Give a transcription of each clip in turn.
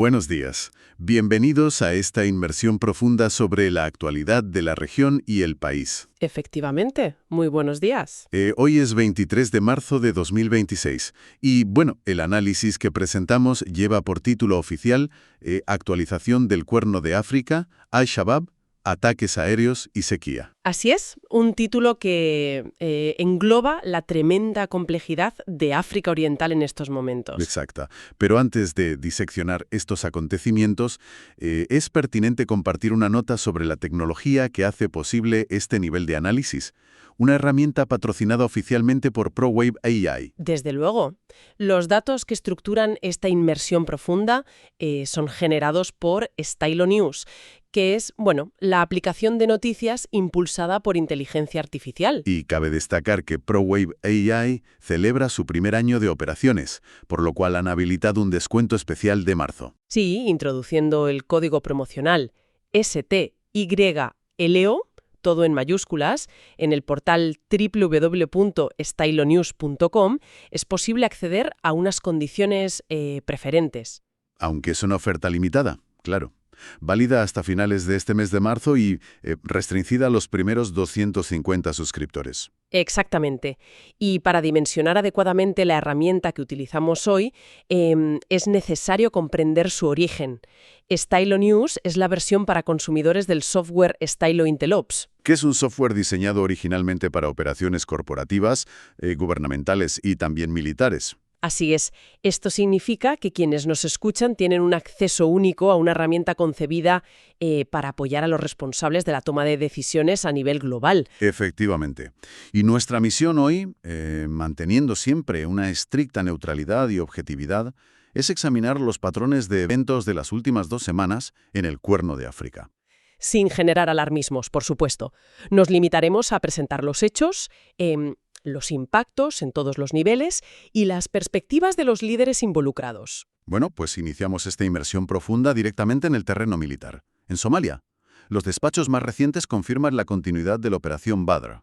Buenos días. Bienvenidos a esta inmersión profunda sobre la actualidad de la región y el país. Efectivamente. Muy buenos días. Hoy es 23 de marzo de 2026 y, bueno, el análisis que presentamos lleva por título oficial Actualización del Cuerno de África, Al-Shabaab, ataques aéreos y sequía. Así es, un título que engloba la tremenda complejidad de África Oriental en estos momentos. Exacto. Pero antes de diseccionar estos acontecimientos, es pertinente compartir una nota sobre la tecnología que hace posible este nivel de análisis. Una herramienta patrocinada oficialmente por ProWave AI. Desde luego, los datos que estructuran esta inmersión profunda son generados por Stylo News, que es, la aplicación de noticias impulsada por inteligencia artificial. Y cabe destacar que ProWave AI celebra su primer año de operaciones, por lo cual han habilitado un descuento especial de marzo. Sí, introduciendo el código promocional STYLO, todo en mayúsculas, en el portal www.stylonews.com es posible acceder a unas condiciones preferentes. Aunque es una oferta limitada, claro. Válida hasta finales de este mes de marzo y restringida a los primeros 250 suscriptores. Exactamente. Y para dimensionar adecuadamente la herramienta que utilizamos hoy, es necesario comprender su origen. Stylo News es la versión para consumidores del software Stylo Intelops, Que es un software diseñado originalmente para operaciones corporativas, gubernamentales y también militares. Así es, esto significa que quienes nos escuchan tienen un acceso único a una herramienta concebida para apoyar a los responsables de la toma de decisiones a nivel global. Efectivamente. Y nuestra misión hoy, manteniendo siempre una estricta neutralidad y objetividad, es examinar los patrones de eventos de las últimas 2 semanas en el Cuerno de África. Sin generar alarmismos, por supuesto. Nos limitaremos a presentar los hechos, los impactos en todos los niveles y las perspectivas de los líderes involucrados. Bueno, pues iniciamos esta inmersión profunda directamente en el terreno militar. En Somalia, los despachos más recientes confirman la continuidad de la Operación Badr.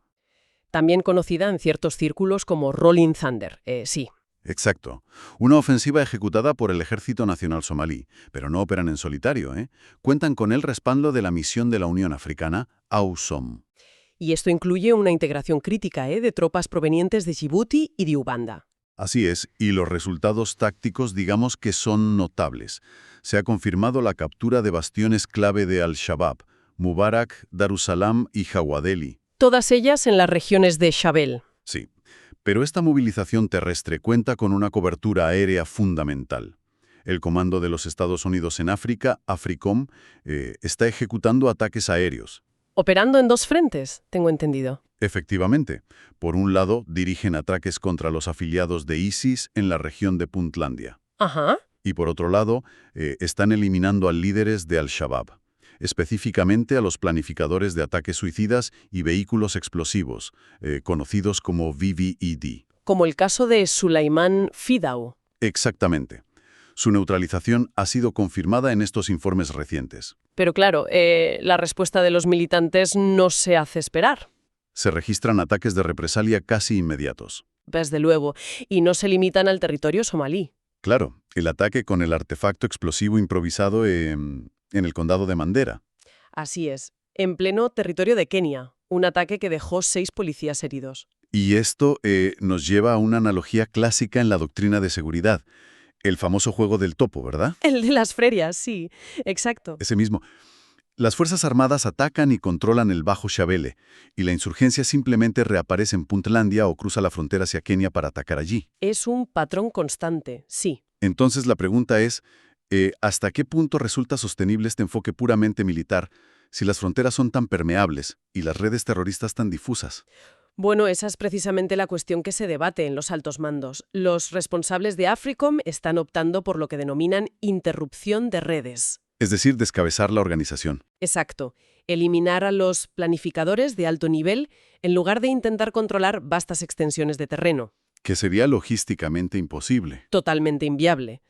También conocida en ciertos círculos como Rolling Thunder, sí. Exacto. Una ofensiva ejecutada por el Ejército Nacional Somalí, pero no operan en solitario, ¿eh? Cuentan con el respaldo de la misión de la Unión Africana, AUSOM. Y esto incluye una integración crítica de tropas provenientes de Djibouti y de Uganda. Así es, y los resultados tácticos digamos que son notables. Se ha confirmado la captura de bastiones clave de Al-Shabaab, Mubarak, Darussalam y Jawadeli. Todas ellas en las regiones de Shabelle. Sí, pero esta movilización terrestre cuenta con una cobertura aérea fundamental. El Comando de los Estados Unidos en África, AFRICOM, está ejecutando ataques aéreos. Operando en 2 frentes, tengo entendido. Efectivamente. Por un lado, dirigen ataques contra los afiliados de ISIS en la región de Puntlandia. Ajá. Y por otro lado, están eliminando a líderes de Al-Shabaab, específicamente a los planificadores de ataques suicidas y vehículos explosivos, conocidos como VVED. Como el caso de Sulaiman Fidau. Exactamente. Su neutralización ha sido confirmada en estos informes recientes. Pero claro, la respuesta de los militantes no se hace esperar. Se registran ataques de represalia casi inmediatos. Desde luego, y no se limitan al territorio somalí. Claro, el ataque con el artefacto explosivo improvisado en el condado de Mandera. Así es, en pleno territorio de Kenia, un ataque que dejó 6 policías heridos. Y esto nos lleva a una analogía clásica en la doctrina de seguridad. El famoso juego del topo, ¿verdad? El de las ferias, sí, exacto. Ese mismo. Las Fuerzas Armadas atacan y controlan el Bajo Shabelle, y la insurgencia simplemente reaparece en Puntlandia o cruza la frontera hacia Kenia para atacar allí. Es un patrón constante, sí. Entonces la pregunta es, ¿hasta qué punto resulta sostenible este enfoque puramente militar si las fronteras son tan permeables y las redes terroristas tan difusas? Bueno, esa es precisamente la cuestión que se debate en los altos mandos. Los responsables de AFRICOM están optando por lo que denominan interrupción de redes. Es decir, descabezar la organización. Exacto. Eliminar a los planificadores de alto nivel en lugar de intentar controlar vastas extensiones de terreno. Que sería logísticamente imposible. Totalmente inviable.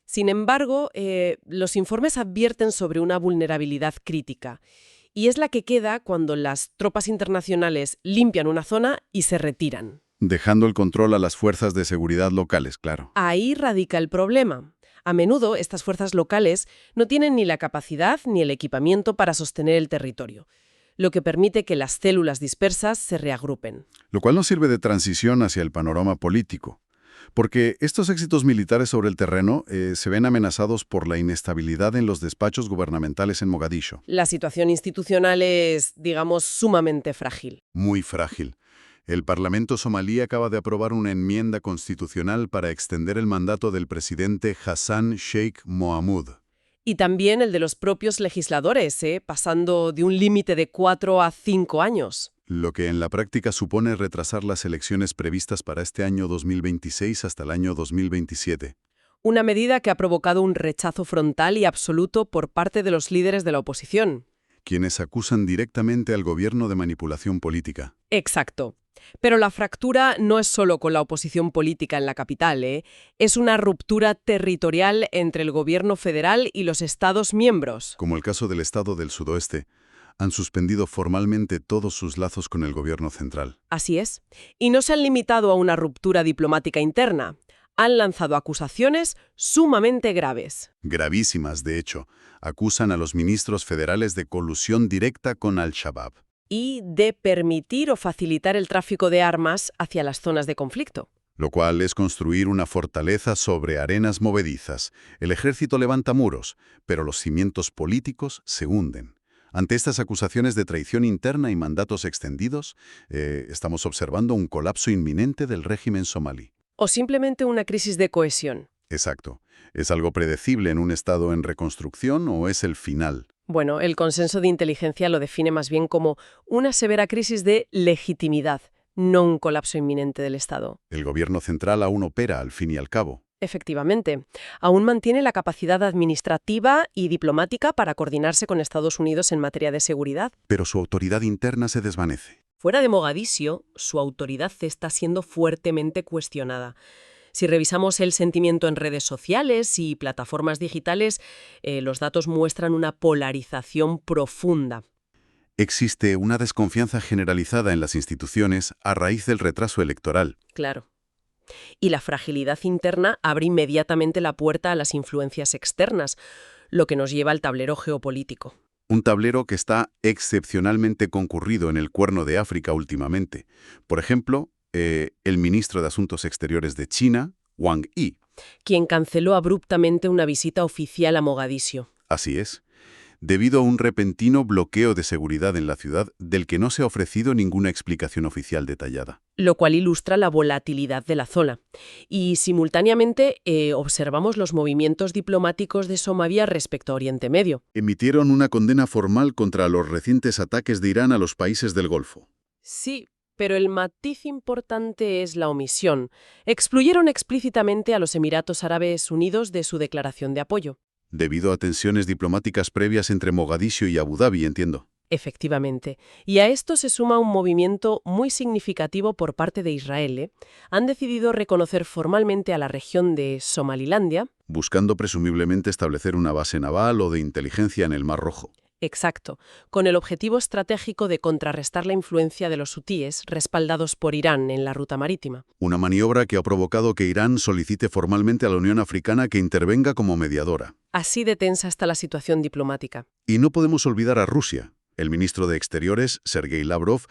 Sin embargo, los informes advierten sobre una vulnerabilidad crítica. Y es la que queda cuando las tropas internacionales limpian una zona y se retiran. Dejando el control a las fuerzas de seguridad locales, claro. Ahí radica el problema. A menudo, estas fuerzas locales no tienen ni la capacidad ni el equipamiento para sostener el territorio, lo que permite que las células dispersas se reagrupen. Lo cual nos sirve de transición hacia el panorama político. Porque estos éxitos militares sobre el terreno se ven amenazados por la inestabilidad en los despachos gubernamentales en Mogadiscio. La situación institucional es, digamos, sumamente frágil. Muy frágil. El Parlamento somalí acaba de aprobar una enmienda constitucional para extender el mandato del presidente Hassan Sheikh Mohamud. Y también el de los propios legisladores, pasando de un límite de 4 a 5 años. Lo que en la práctica supone retrasar las elecciones previstas para este año 2026 hasta el año 2027. Una medida que ha provocado un rechazo frontal y absoluto por parte de los líderes de la oposición. Quienes acusan directamente al gobierno de manipulación política. Exacto. Pero la fractura no es solo con la oposición política en la capital, es una ruptura territorial entre el gobierno federal y los estados miembros. Como el caso del estado del sudoeste, han suspendido formalmente todos sus lazos con el gobierno central. Así es. Y no se han limitado a una ruptura diplomática interna. Han lanzado acusaciones sumamente graves. Gravísimas, de hecho. Acusan a los ministros federales de colusión directa con Al-Shabaab. Y de permitir o facilitar el tráfico de armas hacia las zonas de conflicto. Lo cual es construir una fortaleza sobre arenas movedizas. El ejército levanta muros, pero los cimientos políticos se hunden. Ante estas acusaciones de traición interna y mandatos extendidos, estamos observando un colapso inminente del régimen somalí. O simplemente una crisis de cohesión. Exacto. ¿Es algo predecible en un estado en reconstrucción o es el final? Bueno, el consenso de inteligencia lo define más bien como una severa crisis de legitimidad, no un colapso inminente del Estado. El gobierno central aún opera, al fin y al cabo. Efectivamente, aún mantiene la capacidad administrativa y diplomática para coordinarse con Estados Unidos en materia de seguridad. Pero su autoridad interna se desvanece. Fuera de Mogadiscio, su autoridad está siendo fuertemente cuestionada. Si revisamos el sentimiento en redes sociales y plataformas digitales, los datos muestran una polarización profunda. Existe una desconfianza generalizada en las instituciones a raíz del retraso electoral. Claro. Y la fragilidad interna abre inmediatamente la puerta a las influencias externas, lo que nos lleva al tablero geopolítico. Un tablero que está excepcionalmente concurrido en el Cuerno de África últimamente. Por ejemplo, el ministro de Asuntos Exteriores de China, Wang Yi. Quien canceló abruptamente una visita oficial a Mogadiscio. Así es. Debido a un repentino bloqueo de seguridad en la ciudad del que no se ha ofrecido ninguna explicación oficial detallada. Lo cual ilustra la volatilidad de la zona. Y simultáneamente observamos los movimientos diplomáticos de Somalia respecto a Oriente Medio. Emitieron una condena formal contra los recientes ataques de Irán a los países del Golfo. Sí, pero el matiz importante es la omisión. Excluyeron explícitamente a los Emiratos Árabes Unidos de su declaración de apoyo. Debido a tensiones diplomáticas previas entre Mogadiscio y Abu Dhabi, entiendo. Efectivamente. Y a esto se suma un movimiento muy significativo por parte de Israel. Han decidido reconocer formalmente a la región de Somalilandia. Buscando presumiblemente establecer una base naval o de inteligencia en el Mar Rojo. Exacto, con el objetivo estratégico de contrarrestar la influencia de los hutíes respaldados por Irán en la ruta marítima. Una maniobra que ha provocado que Irán solicite formalmente a la Unión Africana que intervenga como mediadora. Así de tensa está la situación diplomática. Y no podemos olvidar a Rusia. El ministro de Exteriores, Sergei Lavrov,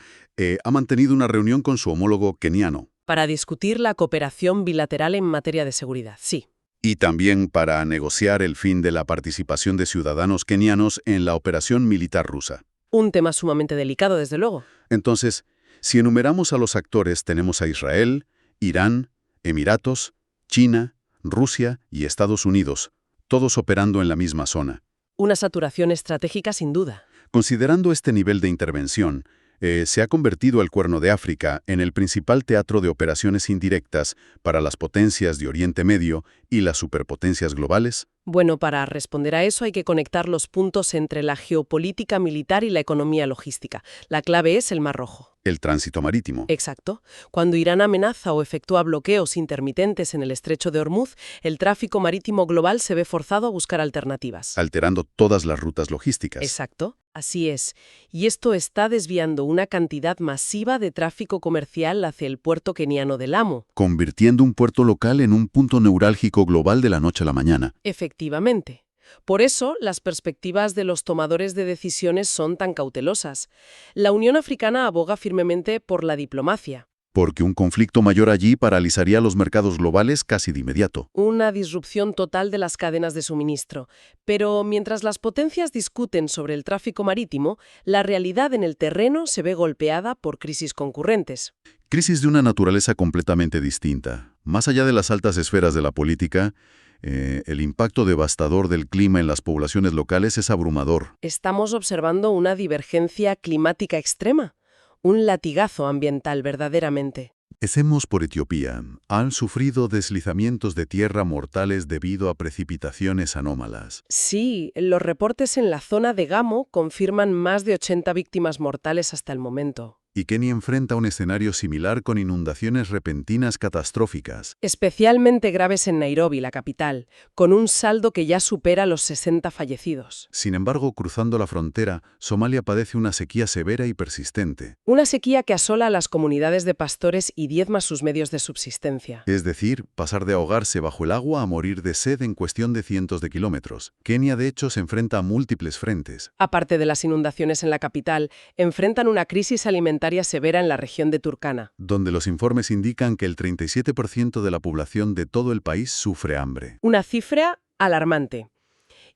ha mantenido una reunión con su homólogo keniano. Para discutir la cooperación bilateral en materia de seguridad, sí. Y también para negociar el fin de la participación de ciudadanos kenianos en la operación militar rusa. Un tema sumamente delicado, desde luego. Entonces, si enumeramos a los actores, tenemos a Israel, Irán, Emiratos, China, Rusia y Estados Unidos, todos operando en la misma zona. Una saturación estratégica sin duda. Considerando este nivel de intervención, se ha convertido el Cuerno de África en el principal teatro de operaciones indirectas para las potencias de Oriente Medio y las superpotencias globales. Bueno, para responder a eso hay que conectar los puntos entre la geopolítica militar y la economía logística. La clave es el Mar Rojo. El tránsito marítimo. Exacto. Cuando Irán amenaza o efectúa bloqueos intermitentes en el estrecho de Hormuz, el tráfico marítimo global se ve forzado a buscar alternativas. Alterando todas las rutas logísticas. Exacto. Así es, y esto está desviando una cantidad masiva de tráfico comercial hacia el puerto keniano de Lamu. Convirtiendo un puerto local en un punto neurálgico global de la noche a la mañana. Efectivamente. Por eso, las perspectivas de los tomadores de decisiones son tan cautelosas. La Unión Africana aboga firmemente por la diplomacia. Porque un conflicto mayor allí paralizaría los mercados globales casi de inmediato. Una disrupción total de las cadenas de suministro. Pero mientras las potencias discuten sobre el tráfico marítimo, la realidad en el terreno se ve golpeada por crisis concurrentes. Crisis de una naturaleza completamente distinta. Más allá de las altas esferas de la política, el impacto devastador del clima en las poblaciones locales es abrumador. Estamos observando una divergencia climática extrema, un latigazo ambiental verdaderamente. Empecemos por Etiopía. Han sufrido deslizamientos de tierra mortales debido a precipitaciones anómalas. Sí, los reportes en la zona de Gamo confirman más de 80 víctimas mortales hasta el momento. Y Kenia enfrenta un escenario similar con inundaciones repentinas catastróficas. Especialmente graves en Nairobi, la capital, con un saldo que ya supera los 60 fallecidos. Sin embargo, cruzando la frontera, Somalia padece una sequía severa y persistente. Una sequía que asola a las comunidades de pastores y diezma sus medios de subsistencia. Es decir, pasar de ahogarse bajo el agua a morir de sed en cuestión de cientos de kilómetros. Kenia, de hecho, se enfrenta a múltiples frentes. Aparte de las inundaciones en la capital, enfrentan una crisis alimentaria severa en la región de Turkana, donde los informes indican que el 37% de la población de todo el país sufre hambre. Una cifra alarmante.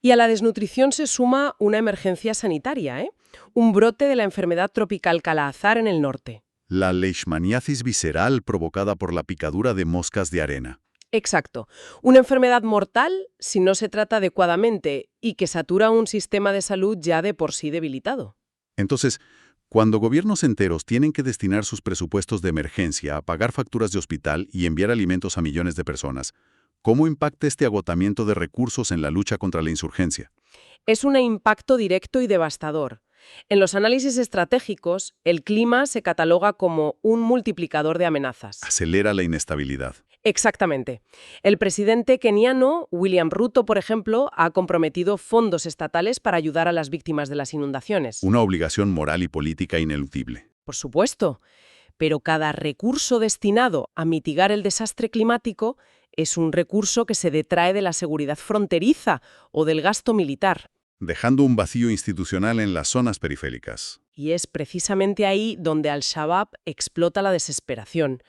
Y a la desnutrición se suma una emergencia sanitaria, un brote de la enfermedad tropical Kala-Azar en el norte. La leishmaniasis visceral provocada por la picadura de moscas de arena. Exacto. Una enfermedad mortal si no se trata adecuadamente y que satura un sistema de salud ya de por sí debilitado. Entonces, cuando gobiernos enteros tienen que destinar sus presupuestos de emergencia a pagar facturas de hospital y enviar alimentos a millones de personas, ¿cómo impacta este agotamiento de recursos en la lucha contra la insurgencia? Es un impacto directo y devastador. En los análisis estratégicos, el clima se cataloga como un multiplicador de amenazas. Acelera la inestabilidad. Exactamente. El presidente keniano, William Ruto, por ejemplo, ha comprometido fondos estatales para ayudar a las víctimas de las inundaciones. Una obligación moral y política ineludible. Por supuesto. Pero cada recurso destinado a mitigar el desastre climático es un recurso que se detrae de la seguridad fronteriza o del gasto militar. Dejando un vacío institucional en las zonas periféricas. Y es precisamente ahí donde Al-Shabaab explota la desesperación.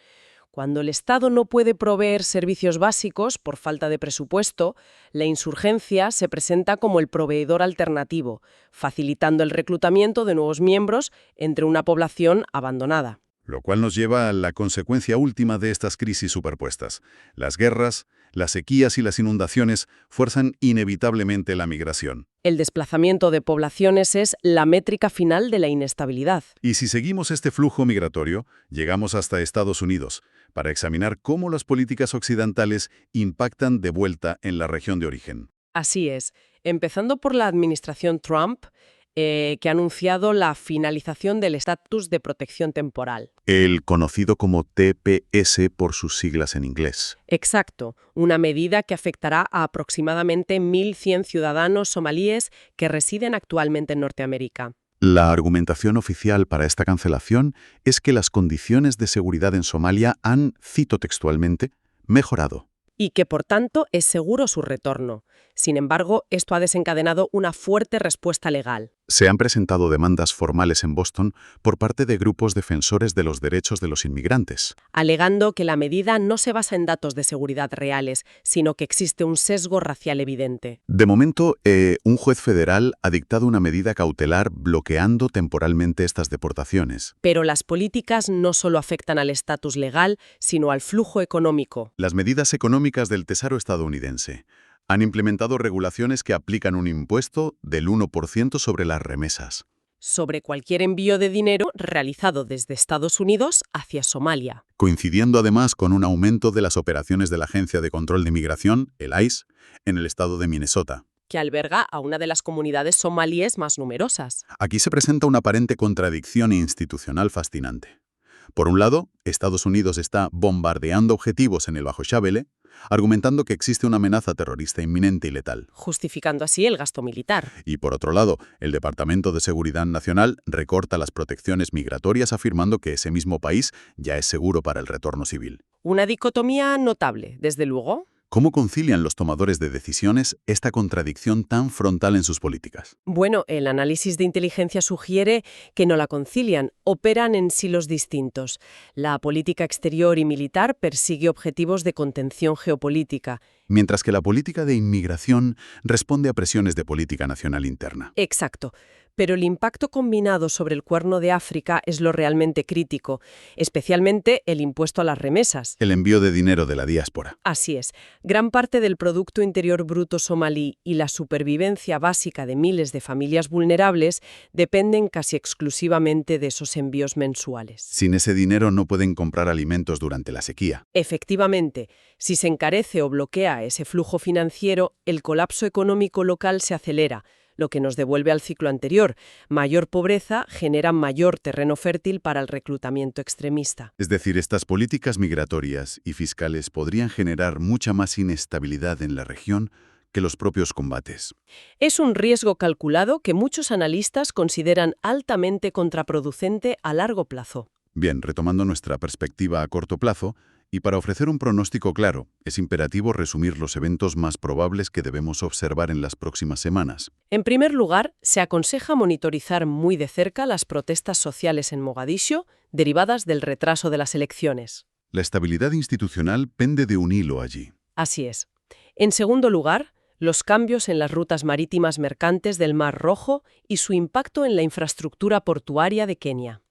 Cuando el Estado no puede proveer servicios básicos por falta de presupuesto, la insurgencia se presenta como el proveedor alternativo, facilitando el reclutamiento de nuevos miembros entre una población abandonada. Lo cual nos lleva a la consecuencia última de estas crisis superpuestas. Las guerras, las sequías y las inundaciones fuerzan inevitablemente la migración. El desplazamiento de poblaciones es la métrica final de la inestabilidad. Y si seguimos este flujo migratorio, llegamos hasta Estados Unidos, para examinar cómo las políticas occidentales impactan de vuelta en la región de origen. Así es, empezando por la administración Trump, que ha anunciado la finalización del estatus de protección temporal. El conocido como TPS por sus siglas en inglés. Exacto, una medida que afectará a aproximadamente 1.100 ciudadanos somalíes que residen actualmente en Norteamérica. La argumentación oficial para esta cancelación es que las condiciones de seguridad en Somalia han, cito textualmente, mejorado. Y que, por tanto, es seguro su retorno. Sin embargo, esto ha desencadenado una fuerte respuesta legal. Se han presentado demandas formales en Boston por parte de grupos defensores de los derechos de los inmigrantes, alegando que la medida no se basa en datos de seguridad reales, sino que existe un sesgo racial evidente. De momento, un juez federal ha dictado una medida cautelar bloqueando temporalmente estas deportaciones. Pero las políticas no solo afectan al estatus legal, sino al flujo económico. Las medidas económicas del Tesoro estadounidense han implementado regulaciones que aplican un impuesto del 1% sobre las remesas. Sobre cualquier envío de dinero realizado desde Estados Unidos hacia Somalia. Coincidiendo además con un aumento de las operaciones de la Agencia de Control de Inmigración, el ICE, en el estado de Minnesota, que alberga a una de las comunidades somalíes más numerosas. Aquí se presenta una aparente contradicción institucional fascinante. Por un lado, Estados Unidos está bombardeando objetivos en el Bajo Shabelle, argumentando que existe una amenaza terrorista inminente y letal. Justificando así el gasto militar. Y por otro lado, el Departamento de Seguridad Nacional recorta las protecciones migratorias afirmando que ese mismo país ya es seguro para el retorno civil. Una dicotomía notable, desde luego. ¿Cómo concilian los tomadores de decisiones esta contradicción tan frontal en sus políticas? Bueno, el análisis de inteligencia sugiere que no la concilian, operan en silos distintos. La política exterior y militar persigue objetivos de contención geopolítica. Mientras que la política de inmigración responde a presiones de política nacional interna. Exacto. Pero el impacto combinado sobre el Cuerno de África es lo realmente crítico, especialmente el impuesto a las remesas. El envío de dinero de la diáspora. Así es. Gran parte del Producto Interior Bruto somalí y la supervivencia básica de miles de familias vulnerables dependen casi exclusivamente de esos envíos mensuales. Sin ese dinero no pueden comprar alimentos durante la sequía. Efectivamente, si se encarece o bloquea ese flujo financiero, el colapso económico local se acelera, lo que nos devuelve al ciclo anterior. Mayor pobreza genera mayor terreno fértil para el reclutamiento extremista. Es decir, estas políticas migratorias y fiscales podrían generar mucha más inestabilidad en la región que los propios combates. Es un riesgo calculado que muchos analistas consideran altamente contraproducente a largo plazo. Bien, retomando nuestra perspectiva a corto plazo, y para ofrecer un pronóstico claro, es imperativo resumir los eventos más probables que debemos observar en las próximas semanas. En primer lugar, se aconseja monitorizar muy de cerca las protestas sociales en Mogadiscio derivadas del retraso de las elecciones. La estabilidad institucional pende de un hilo allí. Así es. En segundo lugar, los cambios en las rutas marítimas mercantes del Mar Rojo y su impacto en la infraestructura portuaria de Kenia.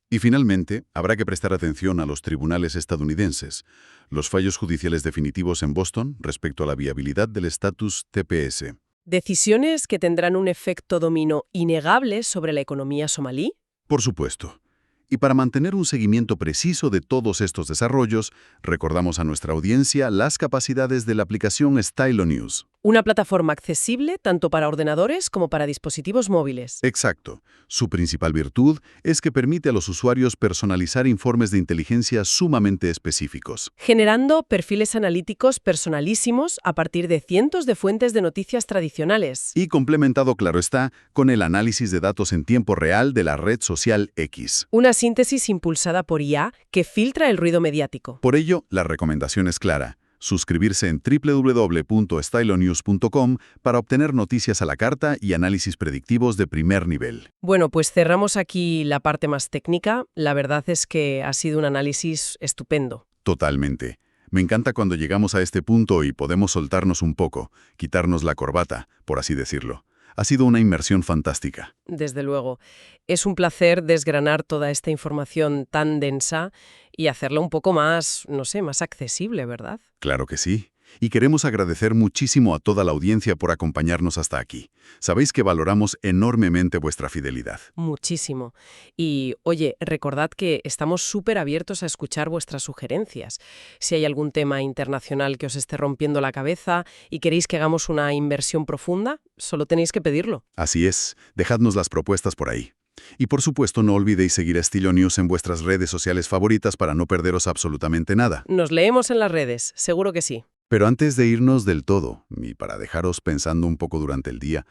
Y finalmente, habrá que prestar atención a los tribunales estadounidenses, los fallos judiciales definitivos en Boston respecto a la viabilidad del estatus TPS. ¿Decisiones que tendrán un efecto dominó innegable sobre la economía somalí? Por supuesto. Y para mantener un seguimiento preciso de todos estos desarrollos, recordamos a nuestra audiencia las capacidades de la aplicación Stylo News. Una plataforma accesible tanto para ordenadores como para dispositivos móviles. Exacto. Su principal virtud es que permite a los usuarios personalizar informes de inteligencia sumamente específicos. Generando perfiles analíticos personalísimos a partir de cientos de fuentes de noticias tradicionales. Y complementado, claro está, con el análisis de datos en tiempo real de la red social X. Una síntesis impulsada por IA que filtra el ruido mediático. Por ello, la recomendación es clara. Suscribirse en www.stylonews.com para obtener noticias a la carta y análisis predictivos de primer nivel. Bueno, pues cerramos aquí la parte más técnica. La verdad es que ha sido un análisis estupendo. Totalmente. Me encanta cuando llegamos a este punto y podemos soltarnos un poco, quitarnos la corbata, por así decirlo. Ha sido una inmersión fantástica. Desde luego. Es un placer desgranar toda esta información tan densa y hacerla un poco más, no sé, más accesible, ¿verdad? Claro que sí. Y queremos agradecer muchísimo a toda la audiencia por acompañarnos hasta aquí. Sabéis que valoramos enormemente vuestra fidelidad. Muchísimo. Y, oye, recordad que estamos súper abiertos a escuchar vuestras sugerencias. Si hay algún tema internacional que os esté rompiendo la cabeza y queréis que hagamos una inversión profunda, solo tenéis que pedirlo. Así es. Dejadnos las propuestas por ahí. Y por supuesto, no olvidéis seguir a Stylo News en vuestras redes sociales favoritas para no perderos absolutamente nada. Nos leemos en las redes, seguro que sí. Pero antes de irnos del todo, y para dejaros pensando un poco durante el día,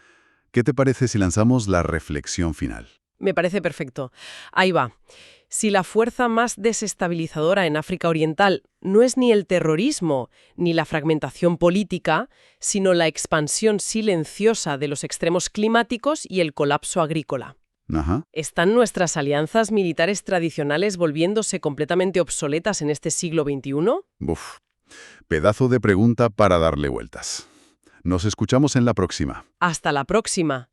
¿qué te parece si lanzamos la reflexión final? Me parece perfecto. Ahí va. Si la fuerza más desestabilizadora en África Oriental no es ni el terrorismo ni la fragmentación política, sino la expansión silenciosa de los extremos climáticos y el colapso agrícola. Ajá. ¿Están nuestras alianzas militares tradicionales volviéndose completamente obsoletas en este siglo XXI? Uf. Pedazo de pregunta para darle vueltas. Nos escuchamos en la próxima. Hasta la próxima.